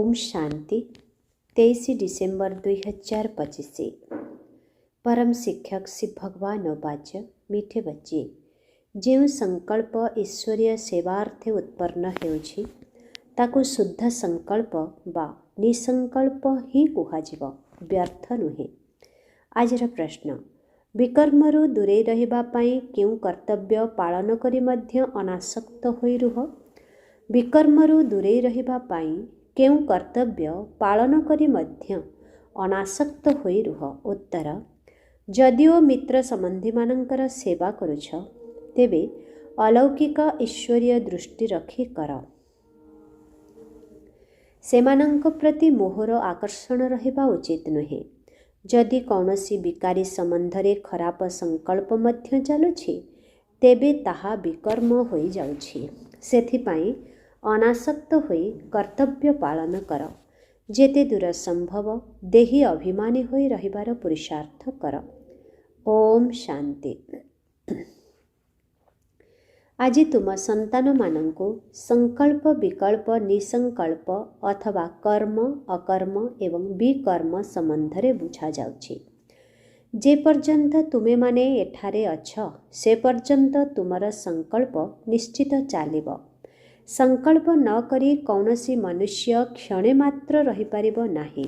Om Shanti 23 December 2025। परम शिक्षक श्री भगवान वाच्य मीठे बच्चे जो संकल्प ईश्वरीय सेवार्थे उत्पन्न होउछि ताकू शुद्ध संकल्प बा निसंकल्प ही कुहाजिब, व्यर्थ नुहे। आजर प्रश्न, विकर्मरू दूरे रहिबा पाई केउ कर्तव्य पालन करी मध्य अनासक्त होई रुह। विकर्मरू दूरे रहिबा पाई केउ कर्तव्य पालन करी मध्य अनासक्त होई रुह। उत्तर, जदिओ मित्र संबंधी मानकर सेवा करुछ तेबे अलौकिक ईश्वरीय दृष्टि रखी कर। सेमानंक प्रति मोहर आकर्षण रहिबा उचित नुहे। जदि कौनसी विकारी संबंधरे खराब संकल्प मध्य चलुछि तेबे ताहा विकर्म होई जाउछि। सेथिपाई अनासक्त होई कर्तव्य पालन कर। जेते दूर संभव देही अभिमानी होई रहिबार पुरुषार्थ कर। ओम शांति। आज तुम संतान मानंको संकल्प विकल्प निसंकल्प अथवा कर्म अकर्म एवं विकर्म संबंधरे बुझा जाउछि। जे पर्यंत तुमे माने एठारे अछ से पर्यंत तुमर संकल्प निश्चित चालिब। संकल्प न करी कौनसी मनुष्य क्षणे मात्र रही पारिबो नाही।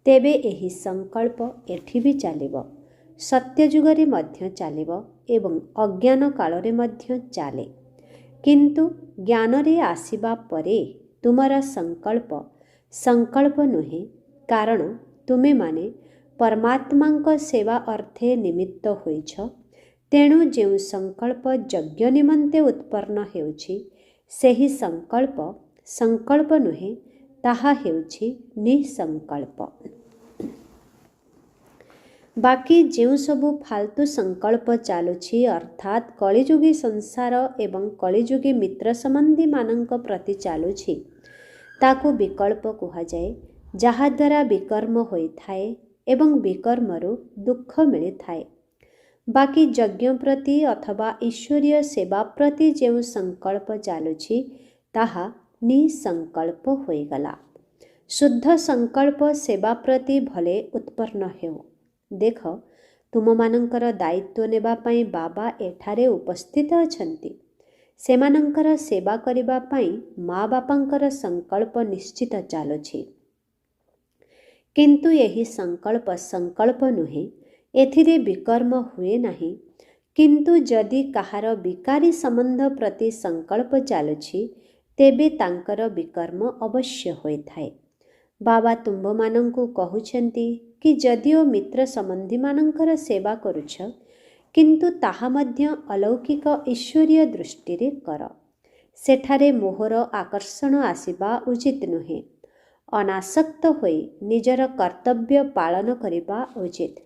तेबे एही संकल्प एठी भी चालिब, सत्य जुगरे मध्य चालिब एवं अज्ञान कालरे मध्य चाले। किंतु ज्ञानरे आसीबा परे तुमरा संकल्प संकल्प नुहे, कारण तुमे माने परमात्मांक सेवा अर्थे निमित्त होइछ। तेणु जेउ संकल्प यज्ञ निमंते उत्पन्न हेउछि सेही संकल्प संकल्प नुहे, ताहा हेउछि निसंकल्प। बाकी जेउ सबु फालतू संकल्प चालुछि अर्थात कलिजुगी संसार एवं कलिजुगी मित्र संबंधी मानंक प्रति चालुछि ताकू विकल्प कुहा जाए, जहा द्वारा विकर्म होई थाए एवं विकर्मरु दुख मिली थाए। बाकी यज्ञ प्रति अथवा ईश्वरीय सेवा प्रति जो संकल्प चालुछि ताहा निसंकल्प होईगला। शुद्ध संकल्प सेवा प्रति भले उत्पन्न हेउ। देख, तुम मानंकर दायित्व नेबा पाई बाबा एठारे उपस्थित अछंती। सेमानंकर सेवा करिबा पाई माँ बापांकर संकल्प निश्चित चालुछि। किंतु यही संकल्प संकल्प नुहे, एथिरे विकर्म हुए नाही। किंतु जदि कहार विकारी संबंध प्रति संकल्प चालुछि तेबे तांकर विकर्म अवश्य होई थाए। बाबा तुम्भ मानंकु कहुछंती कि जदिओ मित्र संबंधी मानंकर सेवा करुछ किंतु ताहा मध्य अलौकिक ईश्वरीय दृष्टि रे कर। सेठारे मोहर आकर्षण आसीबा उचित नुहे। अनासक्त होई निजर कर्तव्य पालन करिबा उचित।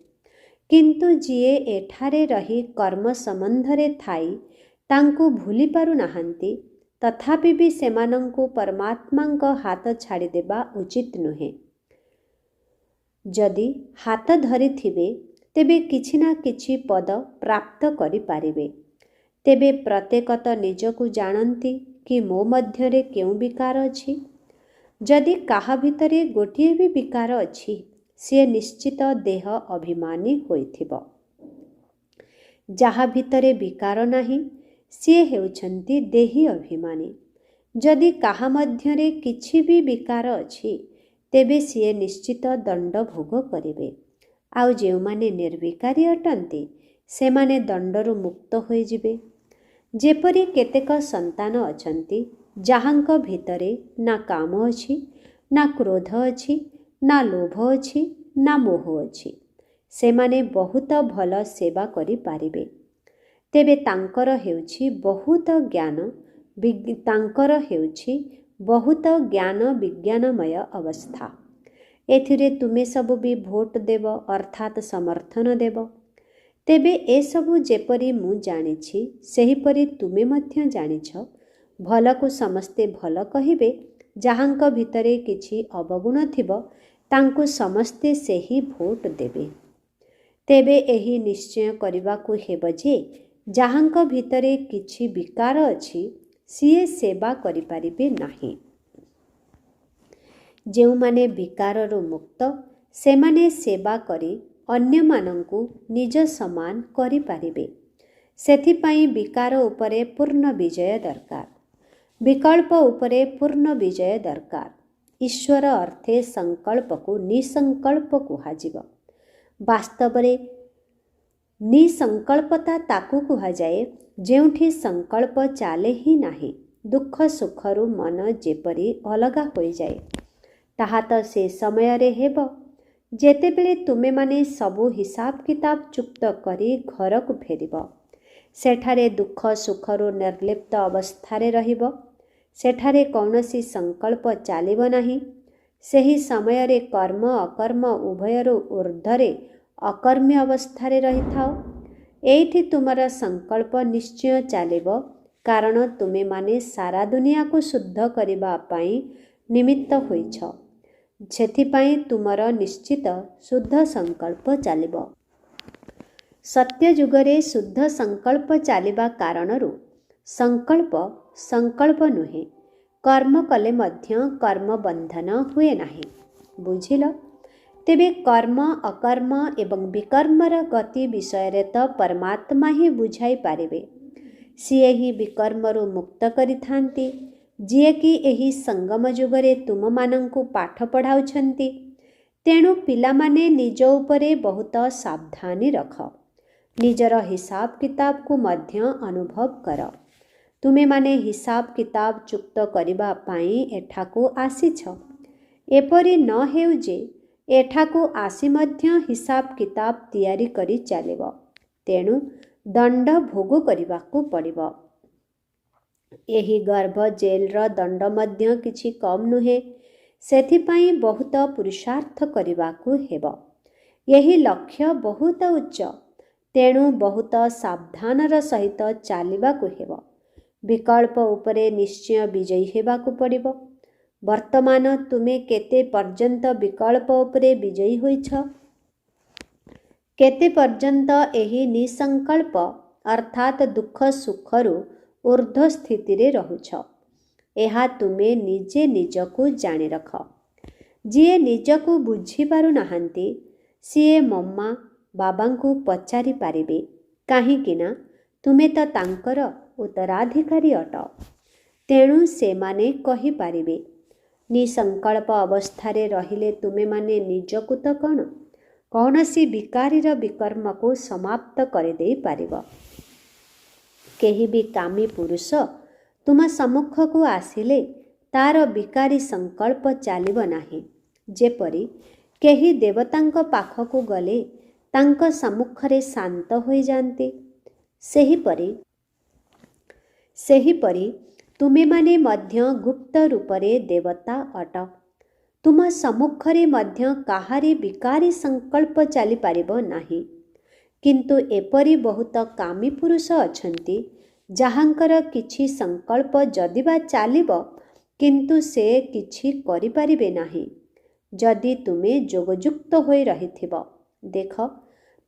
किंतु जिए एठारे रही कर्म संबंधरे थाई तांकु भूली पारु नाहंती, तथापि भी सेमानंकु परमात्मांक हाथ छाड़ी देबा उचित नुहे। जदि हाथ धरी थिबे तेबे किछि ना किछि पद प्राप्त करि पारिबे। तेबे प्रत्येकत निजकु जानंती कि मो मध्यरे केउ विकार अछि। जदि काहा भितरे गोटिए भी विकार अछि से निश्चित देह अभिमानी होइथिब। जहा भितरे विकार नाही से हेउछंती देही अभिमानी। जदि काहा मध्यरे किछि भी विकार अछि तेबे से निश्चित दंड भोग करिवे। आउ जेउमाने निर्विकारी अटंती सेमाने दंडरु मुक्त होई जिवे। जेपरि केतेक संतान अछंती जाहांक भितरे ना काम अछि, ना क्रोध अछि, ना लोभ अछि, ना मोह अछि। सेमाने बहुत भल सेवा करि पारिबे। तेबे तांकर हेउछि बहुत ज्ञान विज्ञानमय अवस्था। एथिरे तुमे सबु भी भोट देव अर्थात समर्थन देव। तेबे ए सबु जेपरि मु जानिछि सेहिपरि तुमे मध्य जानिछ। भलकु समस्ते भल कहिबे, जाहांक भितरे किछि अवगुण थिब तांकु समस्ते सेही भोट देबे। तेबे एही निश्चय करिबाकु हेब जे जाहांक भितरे किछि विकार अछि सिए सेवा करि पारिबे नाही। ଯେଉଁମାନେ ବିକାରରୁ ମୁକ୍ତ ସେମାନେ ସେବା କରି ଅନ୍ୟମାନଙ୍କୁ ନିଜ ସମାନ କରିପାରିବେ। ସେଥିପାଇଁ ବିକାର ଉପରେ ପୂର୍ଣ୍ଣ ବିଜୟ ଦରକାର, ବିକଳ୍ପ ଉପରେ ପୂର୍ଣ୍ଣ ବିଜୟ ଦରକାର। ଈଶ୍ୱର ଅର୍ଥେ ସଂକଳ୍ପକୁ ନିସଂକଳ୍ପ କୁହାଯିବ। ବାସ୍ତବରେ ନିସଂକଳ୍ପତା ତାକୁ କୁହାଯାଏ ଯେଉଁଠି ସଂକଳ୍ପ ଚାଲେ ହିଁ ନାହିଁ। ଦୁଃଖ ସୁଖରୁ ମନ ଯେପରି ଅଲଗା ହୋଇଯାଏ, ତାହା ତ ସେ ସମୟରେ ହେବ ଯେତେବେଳେ ତୁମେମାନେ ସବୁ ହିସାବ କିତାବ ଚୁକ୍ତ କରି ଘରକୁ ଫେରିବ। ସେଠାରେ ଦୁଃଖ ସୁଖରୁ ନିର୍ଲିପ୍ତ ଅବସ୍ଥାରେ ରହିବ। ସେଠାରେ କୌଣସି ସଂକଳ୍ପ ଚାଲିବ ନାହିଁ। ସେହି ସମୟରେ କର୍ମ ଅକର୍ମ ଉଭୟରୁ ଊର୍ଦ୍ଧ୍ୱରେ ଅକର୍ମ୍ୟ ଅବସ୍ଥାରେ ରହିଥାଅ। ଏଇଠି ତୁମର ସଂକଳ୍ପ ନିଶ୍ଚୟ ଚାଲିବ, କାରଣ ତୁମେମାନେ ସାରା ଦୁନିଆକୁ ଶୁଦ୍ଧ କରିବା ପାଇଁ ନିମିତ୍ତ ହୋଇଛ। ସେଥିପାଇଁ ତୁମର ନିଶ୍ଚିତ ଶୁଦ୍ଧ ସଂକଳ୍ପ ଚାଲିବ। ସତ୍ୟ ଯୁଗରେ ଶୁଦ୍ଧ ସଂକଳ୍ପ ଚାଲିବା କାରଣରୁ ସଂକଳ୍ପ ନୁହେଁ। କର୍ମ କଲେ ମଧ୍ୟ କର୍ମ ବନ୍ଧନ ହୁଏ ନାହିଁ। ବୁଝିଲ? ତେବେ କର୍ମ ଅକର୍ମ ଏବଂ ବିକର୍ମର ଗତି ବିଷୟରେ ତ ପରମାତ୍ମା ହିଁ ବୁଝାଇ ପାରିବେ। ସିଏ ହିଁ ବିକର୍ମରୁ ମୁକ୍ତ କରିଥାନ୍ତି, ଯିଏକି ଏହି ସଙ୍ଗମ ଯୁଗରେ ତୁମମାନଙ୍କୁ ପାଠ ପଢ଼ାଉଛନ୍ତି। ତେଣୁ ପିଲାମାନେ ନିଜ ଉପରେ ବହୁତ ସାବଧାନୀ ରଖ। ନିଜର ହିସାବ କିତାବକୁ ମଧ୍ୟ ଅନୁଭବ କର। ତୁମେମାନେ ହିସାବ କିତାବ ଚୁକ୍ତ କରିବା ପାଇଁ ଏଠାକୁ ଆସିଛ। ଏପରି ନ ହେଉ ଯେ ଏଠାକୁ ଆସି ମଧ୍ୟ ହିସାବ କିତାବ ତିଆରି କରି ଚାଲିବ। ତେଣୁ ଦଣ୍ଡ ଭୋଗ କରିବାକୁ ପଡ଼ିବ। ଏହି ଗର୍ଭ ଜେଲର ଦଣ୍ଡ ମଧ୍ୟ କିଛି କମ୍ ନୁହେଁ। ସେଥିପାଇଁ ବହୁତ ପୁରୁଷାର୍ଥ କରିବାକୁ ହେବ। ଏହି ଲକ୍ଷ୍ୟ ବହୁତ ଉଚ୍ଚ, ତେଣୁ ବହୁତ ସାବଧାନର ସହିତ ଚାଲିବାକୁ ହେବ। ବିକଳ୍ପ ଉପରେ ନିଶ୍ଚୟ ବିଜୟୀ ହେବାକୁ ପଡ଼ିବ। ବର୍ତ୍ତମାନ ତୁମେ କେତେ ପର୍ଯ୍ୟନ୍ତ ବିକଳ୍ପ ଉପରେ ବିଜୟୀ ହୋଇଛ? କେତେ ପର୍ଯ୍ୟନ୍ତ ଏହି ନିସଂକଳ୍ପ ଅର୍ଥାତ୍ ଦୁଃଖ ସୁଖରୁ ଊର୍ଦ୍ଧ୍ୱ ସ୍ଥିତିରେ ରହୁଛ? ଏହା ତୁମେ ନିଜେ ନିଜକୁ ଜାଣି ରଖ। ଯିଏ ନିଜକୁ ବୁଝିପାରୁନାହାନ୍ତି ସିଏ ମମ୍ମା ବାବାଙ୍କୁ ପଚାରି ପାରିବେ, କାହିଁକି ନା ତୁମେ ତ ତାଙ୍କର ଉତ୍ତରାଧିକାରୀ ଅଟ। ତେଣୁ ସେମାନେ କହିପାରିବେ, ନିସଂକଳ୍ପ ଅବସ୍ଥାରେ ରହିଲେ ତୁମେମାନେ ନିଜକୁ ତ କ'ଣ କୌଣସି ବିକାରୀର ବିକର୍ମକୁ ସମାପ୍ତ କରିଦେଇ ପାରିବ। କେହି ବି କାମୀ ପୁରୁଷ ତୁମ ସମ୍ମୁଖକୁ ଆସିଲେ ତାର ବିକାରୀ ସଂକଳ୍ପ ଚାଲିବ ନାହିଁ। ଯେପରି କେହି ଦେବତାଙ୍କ ପାଖକୁ ଗଲେ ତାଙ୍କ ସମ୍ମୁଖରେ ଶାନ୍ତ ହୋଇଯାଆନ୍ତି, ସେହିପରି ତୁମେମାନେ ମଧ୍ୟ ଗୁପ୍ତ ରୂପରେ ଦେବତା ଅଟ। ତୁମ ସମ୍ମୁଖରେ ମଧ୍ୟ କାହାରି ବିକାରୀ ସଂକଳ୍ପ ଚାଲିପାରିବ ନାହିଁ। କିନ୍ତୁ ଏପରି ବହୁତ କାମୀ ପୁରୁଷ ଅଛନ୍ତି ଯାହାଙ୍କର କିଛି ସଂକଳ୍ପ ଯଦିବା ଚାଲିବ, କିନ୍ତୁ ସେ କିଛି କରିପାରିବେ ନାହିଁ। ଯଦି ତୁମେ ଯୋଗଯୁକ୍ତ ହୋଇ ରହିଥିବ। ଦେଖ,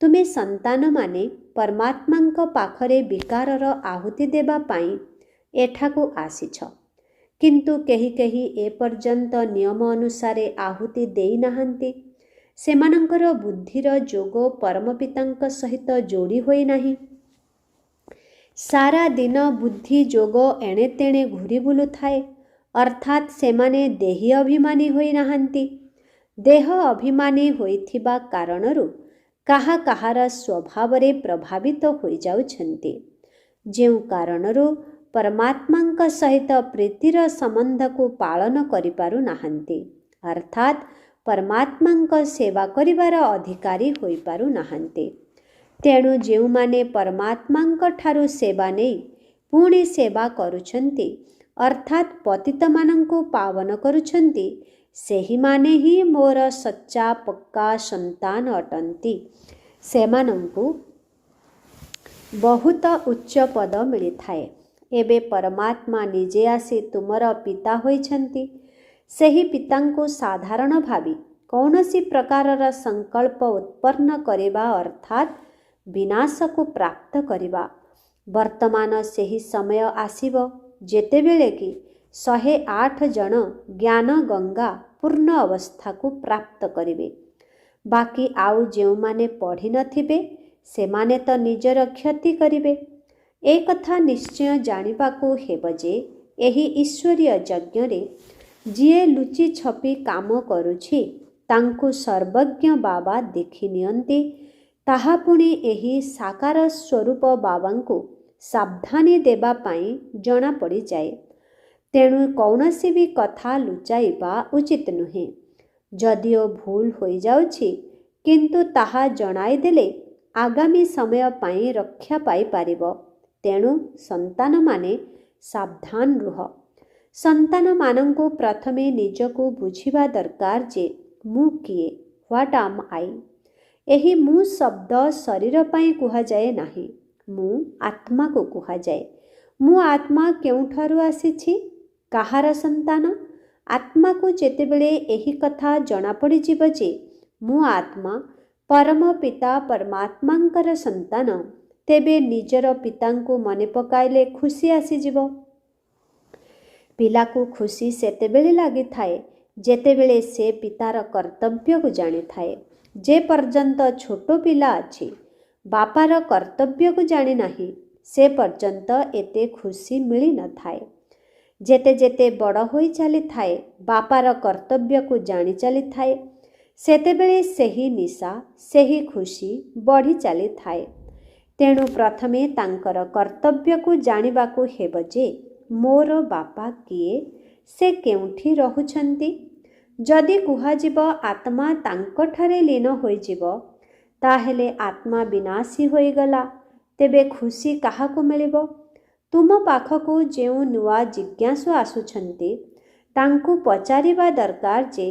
ତୁମେ ସନ୍ତାନମାନେ ପରମାତ୍ମାଙ୍କ ପାଖରେ ବିକାରର ଆହୁତି ଦେବା ପାଇଁ ଏଠାକୁ ଆସିଛ। କିନ୍ତୁ କେହି କେହି ଏପର୍ଯ୍ୟନ୍ତ ନିୟମ ଅନୁସାରେ ଆହୁତି ଦେଇନାହାନ୍ତି। ସେମାନଙ୍କର ବୁଦ୍ଧିର ଯୋଗ ପରମପିତାଙ୍କ ସହିତ ଯୋଡ଼ି ହୋଇନାହିଁ। ସାରା ଦିନ ବୁଦ୍ଧି ଯୋଗ ଏଣେ ତେଣେ ଘୂରି ବୁଲୁଥାଏ। ଅର୍ଥାତ୍ ସେମାନେ ଦେହୀ ଅଭିମାନୀ ହୋଇନାହାନ୍ତି। ଦେହ ଅଭିମାନୀ ହୋଇଥିବା କାରଣରୁ କାହା କାହାର ସ୍ୱଭାବରେ ପ୍ରଭାବିତ ହୋଇଯାଉଛନ୍ତି। ଯେଉଁ କାରଣରୁ ପରମାତ୍ମାଙ୍କ ସହିତ ପ୍ରୀତିର ସମ୍ବନ୍ଧକୁ ପାଳନ କରିପାରୁନାହାନ୍ତି, ଅର୍ଥାତ୍ ପରମାତ୍ମାଙ୍କ ସେବା କରିବାର ଅଧିକାରୀ ହୋଇପାରୁନାହାନ୍ତି। ତେଣୁ ଯେଉଁମାନେ ପରମାତ୍ମାଙ୍କ ଠାରୁ ସେବା ନେଇ ପୁଣି ସେବା କରୁଛନ୍ତି, ଅର୍ଥାତ୍ ପତିତମାନଙ୍କୁ ପାବନ କରୁଛନ୍ତି, ସେହିମାନେ ହିଁ ମୋର ସଚ୍ଚା ପକ୍କା ସନ୍ତାନ ଅଟନ୍ତି। ସେମାନଙ୍କୁ ବହୁତ ଉଚ୍ଚ ପଦ ମିଳିଥାଏ। ଏବେ ପରମାତ୍ମା ନିଜେ ଆସି ତୁମର ପିତା ହୋଇଛନ୍ତି। ସେହି ପିତାଙ୍କୁ ସାଧାରଣ ଭାବି କୌଣସି ପ୍ରକାରର ସଂକଳ୍ପ ଉତ୍ପନ୍ନ କରିବା ଅର୍ଥାତ୍ ବିନାଶକୁ ପ୍ରାପ୍ତ କରିବା। ବର୍ତ୍ତମାନ ସେହି ସମୟ ଆସିବ ଯେତେବେଳେ କି 108 ଜଣ ଜ୍ଞାନ ଗଙ୍ଗା ପୂର୍ଣ୍ଣ ଅବସ୍ଥାକୁ ପ୍ରାପ୍ତ କରିବେ। ବାକି ଆଉ ଯେଉଁମାନେ ପଢ଼ିନଥିବେ ସେମାନେ ତ ନିଜର କ୍ଷତି କରିବେ। ଏ କଥା ନିଶ୍ଚୟ ଜାଣିବାକୁ ହେବ ଯେ ଏହି ଈଶ୍ୱରୀୟ ଯଜ୍ଞରେ ଯିଏ ଲୁଚି ଛପି କାମ କରୁଛି ତାଙ୍କୁ ସର୍ବଜ୍ଞ ବାବା ଦେଖି ନିଅନ୍ତି। ତାହା ପୁଣି ଏହି ସାକାର ସ୍ୱରୂପ ବାବାଙ୍କୁ ସାବଧାନୀ ଦେବା ପାଇଁ ଜଣାପଡ଼ିଯାଏ। ତେଣୁ କୌଣସି ବି କଥା ଲୁଚାଇବା ଉଚିତ ନୁହେଁ। ଯଦିଓ ଭୁଲ ହୋଇଯାଉଛି କିନ୍ତୁ ତାହା ଜଣାଇଦେଲେ ଆଗାମୀ ସମୟ ପାଇଁ ରକ୍ଷା ପାଇପାରିବ। ତେଣୁ ସନ୍ତାନମାନେ ସାବଧାନ ରୁହ। ସନ୍ତାନମାନଙ୍କୁ ପ୍ରଥମେ ନିଜକୁ ବୁଝିବା ଦରକାର ଯେ ମୁଁ କିଏ, ହ୍ୱାଟ୍ ଆମ୍ ଆଇ। ଏହି ମୁଁ ଶବ୍ଦ ଶରୀର ପାଇଁ କୁହାଯାଏ ନାହିଁ, ମୁଁ ଆତ୍ମାକୁ କୁହାଯାଏ। ମୁଁ ଆତ୍ମା କେଉଁଠାରୁ ଆସିଛି, କାହାର ସନ୍ତାନ? ଆତ୍ମାକୁ ଯେତେବେଳେ ଏହି କଥା ଜଣାପଡ଼ିଯିବ ଯେ ମୁଁ ଆତ୍ମା ପରମ ପିତା ପରମାତ୍ମାଙ୍କର ସନ୍ତାନ, ତେବେ ନିଜର ପିତାଙ୍କୁ ମନେ ପକାଇଲେ ଖୁସି ଆସିଯିବ। ପିଲାକୁ ଖୁସି ସେତେବେଳେ ଲାଗିଥାଏ ଯେତେବେଳେ ସେ ପିତାର କର୍ତ୍ତବ୍ୟକୁ ଜାଣିଥାଏ। ଯେ ପର୍ଯ୍ୟନ୍ତ ଛୋଟ ପିଲା ଅଛି ବାପାର କର୍ତ୍ତବ୍ୟକୁ ଜାଣିନାହିଁ ସେ ପର୍ଯ୍ୟନ୍ତ ଏତେ ଖୁସି ମିଳିନଥାଏ। ଯେତେ ଯେତେ ବଡ଼ ହୋଇ ଚାଲିଥାଏ ବାପାର କର୍ତ୍ତବ୍ୟକୁ ଜାଣି ଚାଲିଥାଏ ସେତେବେଳେ ସେହି ନିଶା ସେହି ଖୁସି ବଢ଼ି ଚାଲିଥାଏ। ତେଣୁ ପ୍ରଥମେ ତାଙ୍କର କର୍ତ୍ତବ୍ୟକୁ ଜାଣିବାକୁ ହେବ ଯେ ମୋର ବାପା କିଏ, ସେ କେଉଁଠି ରହୁଛନ୍ତି। ଯଦି କୁହାଯିବ ଆତ୍ମା ତାଙ୍କଠାରେ ଲୀନ ହୋଇଯିବ ତାହେଲେ ଆତ୍ମା ବିନାଶୀ ହୋଇଗଲା, ତେବେ ଖୁସି କାହାକୁ ମିଳିବ? ତୁମ ପାଖକୁ ଯେଉଁ ନୂଆ ଜିଜ୍ଞାସୁ ଆସୁଛନ୍ତି ତାଙ୍କୁ ପଚାରିବା ଦରକାର ଯେ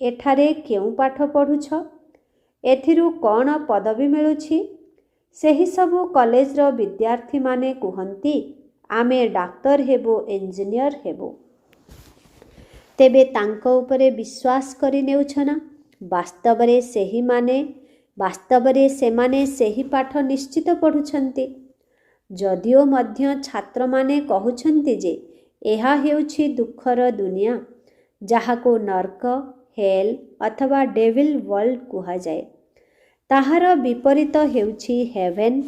ଏଠାରେ କେଉଁ ପାଠ ପଢ଼ୁଛ, ଏଥିରୁ କ'ଣ ପଦବୀ ମିଳୁଛି? ସେହି ସବୁ କଲେଜର ବିଦ୍ୟାର୍ଥୀମାନେ କୁହନ୍ତି ଆମେ ଡାକ୍ତର ହେବୁ, ଇଞ୍ଜିନିୟର ହେବୁ। ତେବେ ତାଙ୍କ ଉପରେ ବିଶ୍ୱାସ କରି ନେଉଛ ନା? ବାସ୍ତବରେ ସେମାନେ ସେହି ପାଠ ନିଶ୍ଚିତ ପଢ଼ୁଛନ୍ତି। ଯଦିଓ ମଧ୍ୟ ଛାତ୍ରମାନେ କହୁଛନ୍ତି ଯେ ଏହା ହେଉଛି ଦୁଃଖର ଦୁନିଆ, ଯାହାକୁ ନର୍କ, ହେଲ୍ ଅଥବା ଡେଭିଲ୍ ୱାର୍ଲ୍ଡ କୁହାଯାଏ। ତାହାର ବିପରୀତ ହେଉଛି ହେଭେନ୍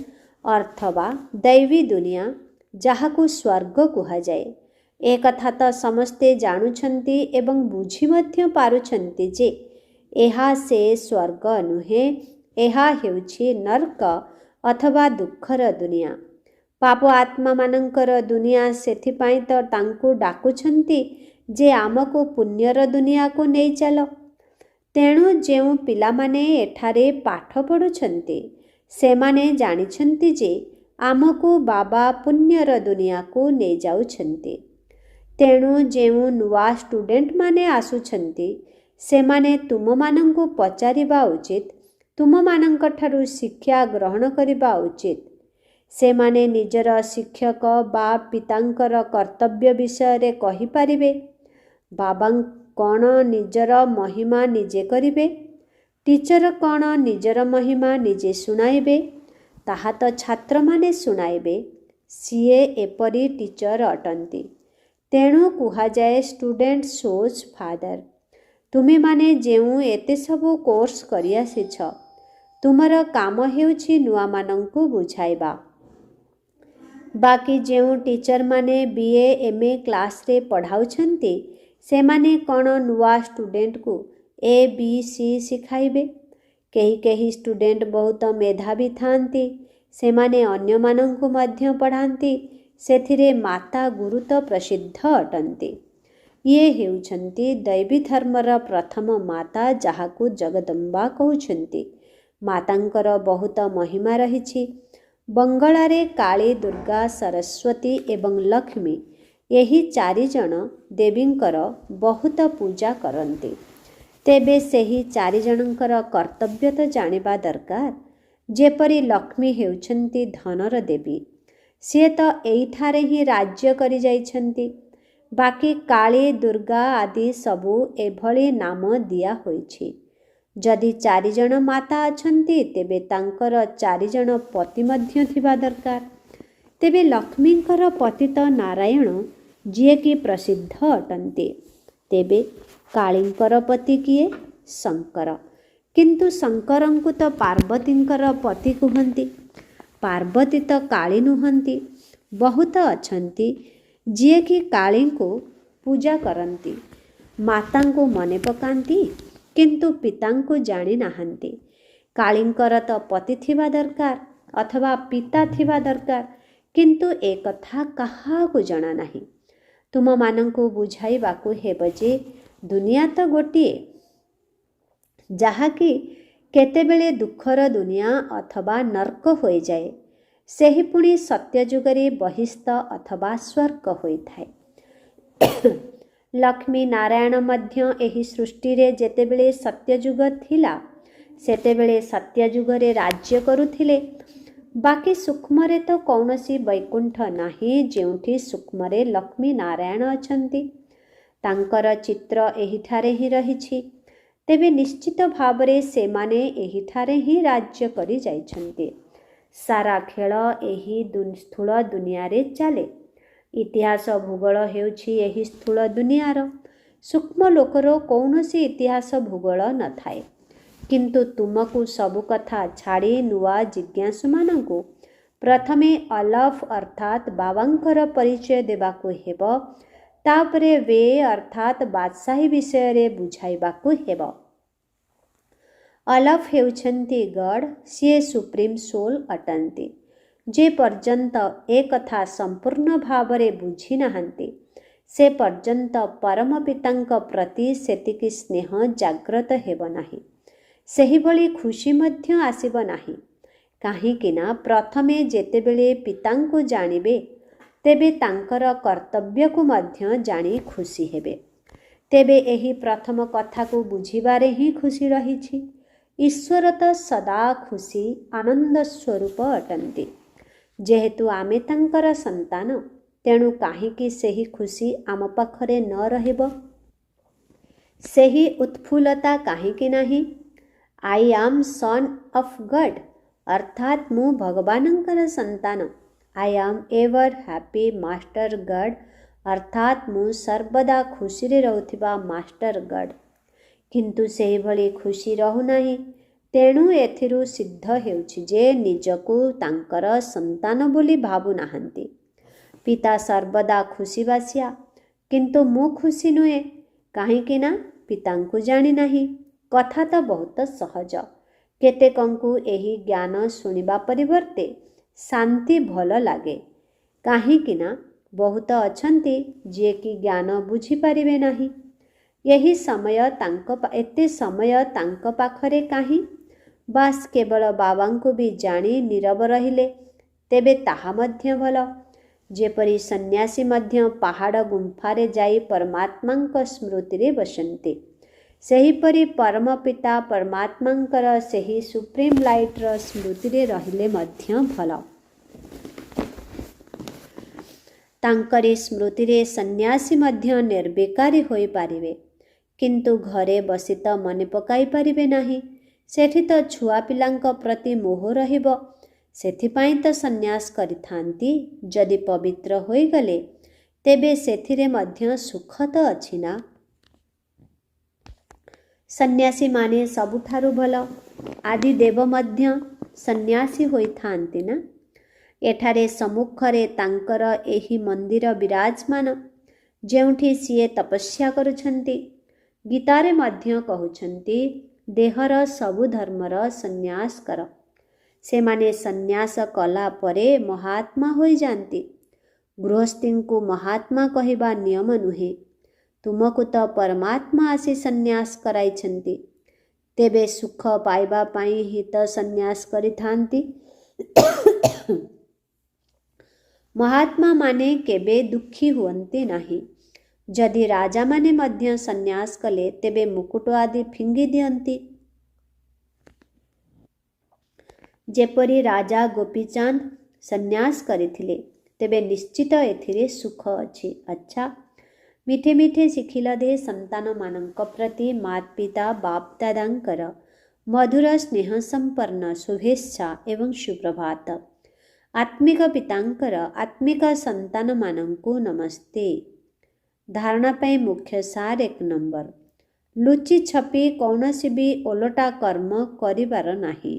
ଅଥବା ଦୈବୀ ଦୁନିଆ, ଯାହାକୁ ସ୍ୱର୍ଗ କୁହାଯାଏ। ଏ କଥା ତ ସମସ୍ତେ ଜାଣୁଛନ୍ତି ଏବଂ ବୁଝି ମଧ୍ୟ ପାରୁଛନ୍ତି ଯେ ଏହା ସେ ସ୍ୱର୍ଗ ନୁହେଁ, ଏହା ହେଉଛି ନର୍କ ଅଥବା ଦୁଃଖର ଦୁନିଆ। ପାପ ଆତ୍ମାମାନଙ୍କର ଦୁନିଆ। ସେଥିପାଇଁ ତ ତାଙ୍କୁ ଡାକୁଛନ୍ତି ଯେ ଆମକୁ ପୁଣ୍ୟର ଦୁନିଆକୁ ନେଇ ଚାଲ। ତେଣୁ ଯେଉଁ ପିଲାମାନେ ଏଠାରେ ପାଠ ପଢ଼ୁଛନ୍ତି ସେମାନେ ଜାଣିଛନ୍ତି ଯେ ଆମକୁ ବାବା ପୁଣ୍ୟର ଦୁନିଆକୁ ନେଇଯାଉଛନ୍ତି। ତେଣୁ ଯେଉଁ ନୂଆ ଷ୍ଟୁଡେଣ୍ଟମାନେ ଆସୁଛନ୍ତି ସେମାନେ ତୁମମାନଙ୍କୁ ପଚାରିବା ଉଚିତ, ତୁମମାନଙ୍କଠାରୁ ଶିକ୍ଷା ଗ୍ରହଣ କରିବା ଉଚିତ। ସେମାନେ ନିଜର ଶିକ୍ଷକ ବା ପିତାଙ୍କର କର୍ତ୍ତବ୍ୟ ବିଷୟରେ କହିପାରିବେ। ବାବା କ'ଣ ନିଜର ମହିମା ନିଜେ କରିବେ? ଟିଚର କ'ଣ ନିଜର ମହିମା ନିଜେ ଶୁଣାଇବେ? ତାହା ତ ଛାତ୍ରମାନେ ଶୁଣାଇବେ। ସିଏ ଏପରି ଟିଚର ଅଟନ୍ତି। ତେଣୁ କୁହାଯାଏ ଷ୍ଟୁଡେଣ୍ଟ ଶୋଜ୍ ଫାଦର। ତୁମେମାନେ ଯେଉଁ ଏତେ ସବୁ କୋର୍ସ କରିଆସିଛ ତୁମର କାମ ହେଉଛି ନୂଆମାନଙ୍କୁ ବୁଝାଇବା। ବାକି ଯେଉଁ ଟିଚରମାନେ BA MA କ୍ଲାସରେ ପଢ଼ାଉଛନ୍ତି ସେମାନେ କ'ଣ ନୂଆ ଷ୍ଟୁଡେଣ୍ଟକୁ ABC ଶିଖାଇବେ? କେହି କେହି ଷ୍ଟୁଡେଣ୍ଟ ବହୁତ ମେଧାବୀ ଥାଆନ୍ତି, ସେମାନେ ଅନ୍ୟମାନଙ୍କୁ ମଧ୍ୟ ପଢ଼ାନ୍ତି। ସେଥିରେ ମାତା ଗୁରୁ ତ ପ୍ରସିଦ୍ଧ ଅଟନ୍ତି। ଇଏ ହେଉଛନ୍ତି ଦୈବୀ ଧର୍ମର ପ୍ରଥମ ମାତା, ଯାହାକୁ ଜଗଦମ୍ବା କହୁଛନ୍ତି। ମାତାଙ୍କର ବହୁତ ମହିମା ରହିଛି। ବଙ୍ଗଳାରେ କାଳୀ, ଦୁର୍ଗା, ସରସ୍ୱତୀ ଏବଂ ଲକ୍ଷ୍ମୀ ଏହି 4 ଜଣ ଦେବୀଙ୍କର ବହୁତ ପୂଜା କରନ୍ତି। ତେବେ ସେହି 4 ଜଣଙ୍କର କର୍ତ୍ତବ୍ୟ ତ ଜାଣିବା ଦରକାର। ଯେପରି ଲକ୍ଷ୍ମୀ ହେଉଛନ୍ତି ଧନର ଦେବୀ, ସିଏ ତ ଏଇଠାରେ ହିଁ ରାଜ୍ୟ କରିଯାଇଛନ୍ତି। ବାକି କାଳୀ, ଦୁର୍ଗା ଆଦି ସବୁ ଏଭଳି ନାମ ଦିଆ ହୋଇଛି। ଯଦି 4 ଜଣ ମାତା ଅଛନ୍ତି ତେବେ ତାଙ୍କର 4 ଜଣ ପତି ମଧ୍ୟ ଥିବା ଦରକାର। ତେବେ ଲକ୍ଷ୍ମୀଙ୍କର ପତି ତ ନାରାୟଣ, ଯିଏକି ପ୍ରସିଦ୍ଧ ଅଟନ୍ତି। ତେବେ କାଳୀଙ୍କର ପତି କିଏ? ଶଙ୍କର। କିନ୍ତୁ ଶଙ୍କରଙ୍କୁ ତ ପାର୍ବତୀଙ୍କର ପତି କୁହନ୍ତି। ପାର୍ବତୀ ତ କାଳୀ ନୁହନ୍ତି। ବହୁତ ଅଛନ୍ତି ଯିଏକି କାଳୀଙ୍କୁ ପୂଜା କରନ୍ତି, ମାତାଙ୍କୁ ମନେ ପକାନ୍ତି, କିନ୍ତୁ ପିତାଙ୍କୁ ଜାଣି ନାହାନ୍ତି। କାଳୀଙ୍କର ତ ପତି ଥିବା ଦରକାର ଅଥବା ପିତା ଥିବା ଦରକାର, କିନ୍ତୁ ଏ କଥା କାହାକୁ ଜଣା ନାହିଁ। ତୁମମାନଙ୍କୁ ବୁଝାଇବାକୁ ହେବ ଯେ ଦୁନିଆ ତ ଗୋଟିଏ, ଯାହାକି କେତେବେଳେ ଦୁଃଖର ଦୁନିଆ ଅଥବା ନର୍କ ହୋଇଯାଏ। ସେହି ପୁଣି ସତ୍ୟଯୁଗରେ ବହିସ୍ଥ ଅଥବା ସ୍ୱର୍ଗ ହୋଇଥାଏ। ଲକ୍ଷ୍ମୀ ନାରାୟଣ ମଧ୍ୟ ଏହି ସୃଷ୍ଟିରେ ଯେତେବେଳେ ସତ୍ୟଯୁଗ ଥିଲା, ସେତେବେଳେ ସତ୍ୟଯୁଗରେ ରାଜ୍ୟ କରୁଥିଲେ। ବାକି ସୂକ୍ଷ୍ମରେ ତ କୌଣସି ବୈକୁଣ୍ଠ ନାହିଁ ଯେଉଁଠି ସୂକ୍ଷ୍ମରେ ଲକ୍ଷ୍ମୀ ନାରାୟଣ ଅଛନ୍ତି। ତାଙ୍କର ଚିତ୍ର ଏହିଠାରେ ହିଁ ରହିଛି। ତେବେ ନିଶ୍ଚିତ ଭାବରେ ସେମାନେ ଏହିଠାରେ ହିଁ ରାଜ୍ୟ କରି ଯାଇଛନ୍ତି। ସାରା ଖେଳ ଏହି ସ୍ଥୂଳ ଦୁନିଆରେ ଚାଲେ। ଇତିହାସ ଭୂଗୋଳ ହେଉଛି ଏହି ସ୍ଥୂଳ ଦୁନିଆର। ସୂକ୍ଷ୍ମ ଲୋକର କୌଣସି ଇତିହାସ ଭୂଗୋଳ ନଥାଏ। କିନ୍ତୁ ତୁମକୁ ସବୁ କଥା ଛାଡ଼ି ନୂଆ ଜିଜ୍ଞାସୁମାନଙ୍କୁ ପ୍ରଥମେ ଅଲଫ ଅର୍ଥାତ୍ ବାବାଙ୍କର ପରିଚୟ ଦେବାକୁ ହେବ। ତାପରେ ବେ ଅର୍ଥାତ୍ ବାଦଶାହୀ ବିଷୟରେ ବୁଝାଇବାକୁ ହେବ। ଅଲଫ ହେଉଛନ୍ତି ଗଡ୍, ସିଏ ସୁପ୍ରିମ୍ ସୋଲ୍ ଅଟନ୍ତି। ଯେ ପର୍ଯ୍ୟନ୍ତ ଏ କଥା ସମ୍ପୂର୍ଣ୍ଣ ଭାବରେ ବୁଝି ନାହାନ୍ତି, ସେ ପର୍ଯ୍ୟନ୍ତ ପରମ ପିତାଙ୍କ ପ୍ରତି ସେତିକି ସ୍ନେହ ଜାଗ୍ରତ ହେବ ନାହିଁ। ସେହିଭଳି ଖୁସି ମଧ୍ୟ ଆସିବ ନାହିଁ। କାହିଁକିନା ପ୍ରଥମେ ଯେତେବେଳେ ପିତାଙ୍କୁ ଜାଣିବେ, ତେବେ ତାଙ୍କର କର୍ତ୍ତବ୍ୟକୁ ମଧ୍ୟ ଜାଣି ଖୁସି ହେବେ। ତେବେ ଏହି ପ୍ରଥମ କଥାକୁ ବୁଝିବାରେ ହିଁ ଖୁସି ରହିଛି। ଈଶ୍ୱର ତ ସଦା ଖୁସି ଆନନ୍ଦ ସ୍ୱରୂପ ଅଟନ୍ତି। ଯେହେତୁ ଆମେ ତାଙ୍କର ସନ୍ତାନ, ତେଣୁ କାହିଁକି ସେହି ଖୁସି ଆମ ପାଖରେ ନ ରହିବ? ସେହି ଉତ୍ଫୁଲ୍ଲତା କାହିଁକି ନାହିଁ? I am son of God ଅର୍ଥାତ୍ ମୁଁ ଭଗବାନଙ୍କର ସନ୍ତାନ। I am ever happy master God ଅର୍ଥାତ୍ ମୁଁ ସର୍ବଦା ଖୁସିରେ ରହୁଥିବା ମାଷ୍ଟର ଗଡ୍। କିନ୍ତୁ ସେହିଭଳି ଖୁସି ରହୁନାହିଁ। ତେଣୁ ଏଥିରୁ ସିଦ୍ଧ ହେଉଛି ଯେ ନିଜକୁ ତାଙ୍କର ସନ୍ତାନ ବୋଲି ଭାବୁନାହାନ୍ତି। ପିତା ସର୍ବଦା ଖୁସିବାସିଆ, କିନ୍ତୁ ମୁଁ ଖୁସି ନୁହେଁ। କାହିଁକି ନା ପିତାଙ୍କୁ ଜାଣିନାହିଁ। କଥା ତ ବହୁତ ସହଜ। କେତେକଙ୍କୁ ଏହି ଜ୍ଞାନ ଶୁଣିବା ପରିବର୍ତ୍ତେ ଶାନ୍ତି ଭଲ ଲାଗେ। କାହିଁକି ନା ବହୁତ ଅଛନ୍ତି ଯିଏକି ଜ୍ଞାନ ବୁଝିପାରିବେ ନାହିଁ। ଏତେ ସମୟ ତାଙ୍କ ପାଖରେ କାହିଁ? ବାସ୍ କେବଳ ବାବାଙ୍କୁ ବି ଜାଣି ନୀରବ ରହିଲେ ତେବେ ତାହା ମଧ୍ୟ ଭଲ। ଯେପରି ସନ୍ନ୍ୟାସୀ ମଧ୍ୟ ପାହାଡ଼ ଗୁମ୍ଫାରେ ଯାଇ ପରମାତ୍ମାଙ୍କ ସ୍ମୃତିରେ ବସନ୍ତି, ସେହିପରି ପରମ ପିତା ପରମାତ୍ମାଙ୍କର ସେହି ସୁପ୍ରିମ୍ ଲାଇଟ୍ର ସ୍ମୃତିରେ ରହିଲେ ମଧ୍ୟ ଭଲ। ତାଙ୍କରି ସ୍ମୃତିରେ ସନ୍ନ୍ୟାସୀ ମଧ୍ୟ ନିର୍ବିକାରୀ ହୋଇପାରିବେ। କିନ୍ତୁ ଘରେ ବସି ତ ମନେ ପକାଇ ପାରିବେ ନାହିଁ। ସେଠି ତ ଛୁଆ ପିଲାଙ୍କ ପ୍ରତି ମୋହ ରହିବ। ସେଥିପାଇଁ ତ ସନ୍ନ୍ୟାସ କରିଥାନ୍ତି। ଯଦି ପବିତ୍ର ହୋଇଗଲେ, ତେବେ ସେଥିରେ ମଧ୍ୟ ସୁଖ ତ ଅଛି ନା? ସନ୍ନ୍ୟାସୀମାନେ ସବୁଠାରୁ ଭଲ। ଆଦିଦେବ ମଧ୍ୟ ସନ୍ନ୍ୟାସୀ ହୋଇଥାନ୍ତି ନା? ଏଠାରେ ସମ୍ମୁଖରେ ତାଙ୍କର ଏହି ମନ୍ଦିର ବିରାଜମାନ, ଯେଉଁଠି ସିଏ ତପସ୍ୟା କରୁଛନ୍ତି। ଗୀତାରେ ମଧ୍ୟ କହୁଛନ୍ତି, ଦେହର ସବୁ ଧର୍ମର ସନ୍ନ୍ୟାସ କର। ସେମାନେ ସନ୍ନ୍ୟାସ କଲା ପରେ ମହାତ୍ମା ହୋଇଯାନ୍ତି। ଗୃହସ୍ଥୀଙ୍କୁ ମହାତ୍ମା କହିବା ନିୟମ ନୁହେଁ। ତୁମକୁ ତ ପରମାତ୍ମା ଆସି ସନ୍ନ୍ୟାସ କରାଇଛନ୍ତି। ତେବେ ସୁଖ ପାଇବା ପାଇଁ ହିଁ ତ ସନ୍ନ୍ୟାସ କରିଥାନ୍ତି। ମହାତ୍ମାମାନେ କେବେ ଦୁଃଖୀ ହୁଅନ୍ତି ନାହିଁ। ଯଦି ରାଜାମାନେ ମଧ୍ୟ ସନ୍ନ୍ୟାସ କଲେ, ତେବେ ମୁକୁଟ ଆଦି ଫିଙ୍ଗି ଦିଅନ୍ତି। ଯେପରି ରାଜା ଗୋପୀଚାନ୍ଦ ସନ୍ନ୍ୟାସ କରିଥିଲେ, ତେବେ ନିଶ୍ଚିତ ଏଥିରେ ସୁଖ ଅଛି। ଆଚ୍ଛା, ମିଠେ ମିଠେ ଶିଖିଲ ଦେ ସନ୍ତାନମାନଙ୍କ ପ୍ରତି ମାତ ପିତା ବାପ ଦାଦାଙ୍କର ମଧୁର ସ୍ନେହ ସମ୍ପନ୍ନ ଶୁଭେଚ୍ଛା ଏବଂ ସୁପ୍ରଭାତ। ଆତ୍ମିକ ପିତାଙ୍କର ଆତ୍ମିକ ସନ୍ତାନମାନଙ୍କୁ ନମସ୍ତେ। धारणा पाई मुख्य सार 1 नंबर लुचि छपी कौनसी भी ओलटा कर्म करिबार नाही।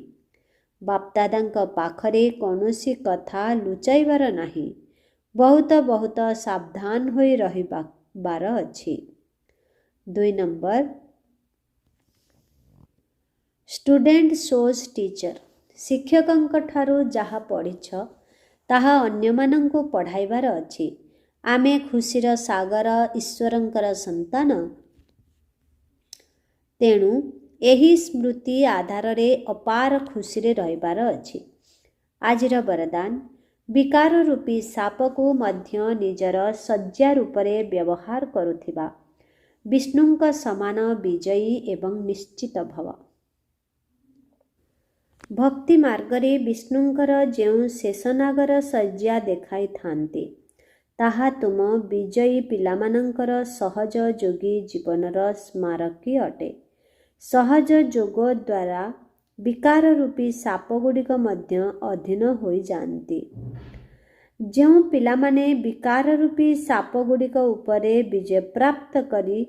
बापदादा पाखरे कौनसी कथा लुचाइबार नाही। बहुत बहुत सावधान होई रहिबार अछि। 2 नंबर स्टूडेंट शोज टीचर शिक्षकंक ठारू जहा पढ़िछ ताहा अन्यमानंकु पढ़ाइबार अछि। आमे खुशीर सागर ईश्वरंकर संतान, तेणु एही स्मृति आधार रे अपार खुशी रहिबार अछि। आजिर वरदान विकार रूपी साप को मध्य निजर सज्जा रूपरे व्यवहार करुथिबा विष्णुंक समान विजयी एवं निश्चित भव। भक्ति मार्गरे विष्णुंकर जेउ शेषनागर सज्जा देखाई थांते ताहा तुम विजयी पिलामानंकर सहज जोगी जीवनर स्मारकी अटे। सहज जोग द्वारा विकार रूपी साप गुड़िक मध्य अधीन होई जाती। जेउ पिलामाने विकार रूपी साप गुड़िक उपरे विजय प्राप्त करी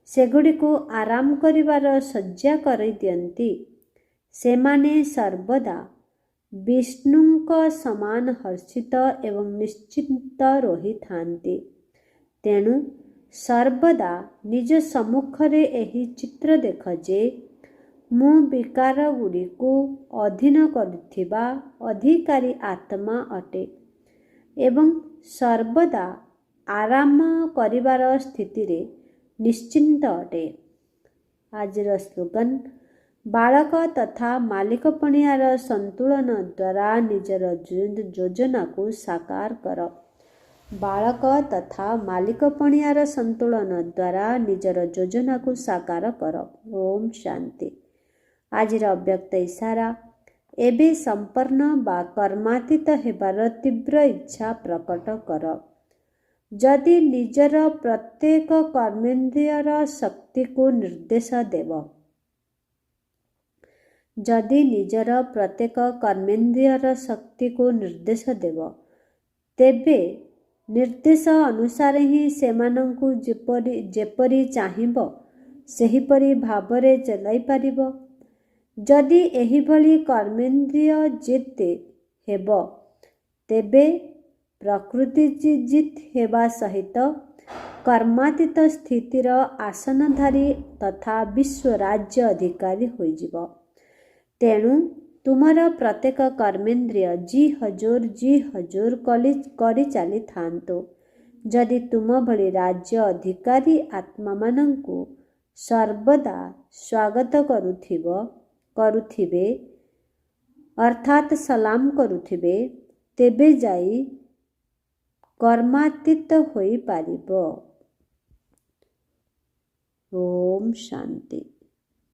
सेगुड़िको आराम करिबार सज्जा करि दियंती सेमाने सर्वदा विष्णुंक समान हर्षित एवं निश्चिंत रही थांती। तेणु सर्वदा निज सम्मुखरे एही चित्र देख जे मु विकार गुड़िको अधीन करुथिबा अधिकारी आत्मा अटे एवं सर्वदा आराम करिबार स्थितिरे निश्चिंत अटे। आजिर स्लोगन बालक तथा मालिक पणियार संतुलन द्वारा निजर योजना को साकार कर। बालक तथा मालिक पणियार संतुलन द्वारा निजर योजना को साकार कर। ओम शांति। आजिर अव्यक्त इशारा एबे संपन्न बा कर्मातीत हेबार तीव्र इच्छा प्रकट कर। जदि निजर प्रत्येक कर्मेंद्रियर शक्ति को निर्देश देव जदि निजर प्रत्येक कर्मेंद्रियर शक्ति को निर्देश देव तेबे निर्देश अनुसार ही सेमानंकु जेपरी चाहिब सेहीपरि भावरे चलाई पारिब। जदि एही भली कर्मेंद्रिय जेते हेब तेबे प्रकृति जित हेबा सहित कर्मातीत स्थितिर आसनधारी तथा विश्व राज्य अधिकारी होइजिब। तेणु तुमर प्रत्येक कर्मेंद्रिय जी हजूर करी चली थांतो। जदि तुम भली राज्य अधिकारी आत्मा मानंकु सर्वदा स्वागत करुथिबे अर्थात सलाम करुथिबे तेबे जाई कर्मातीत होई पारिब। ओम शांति।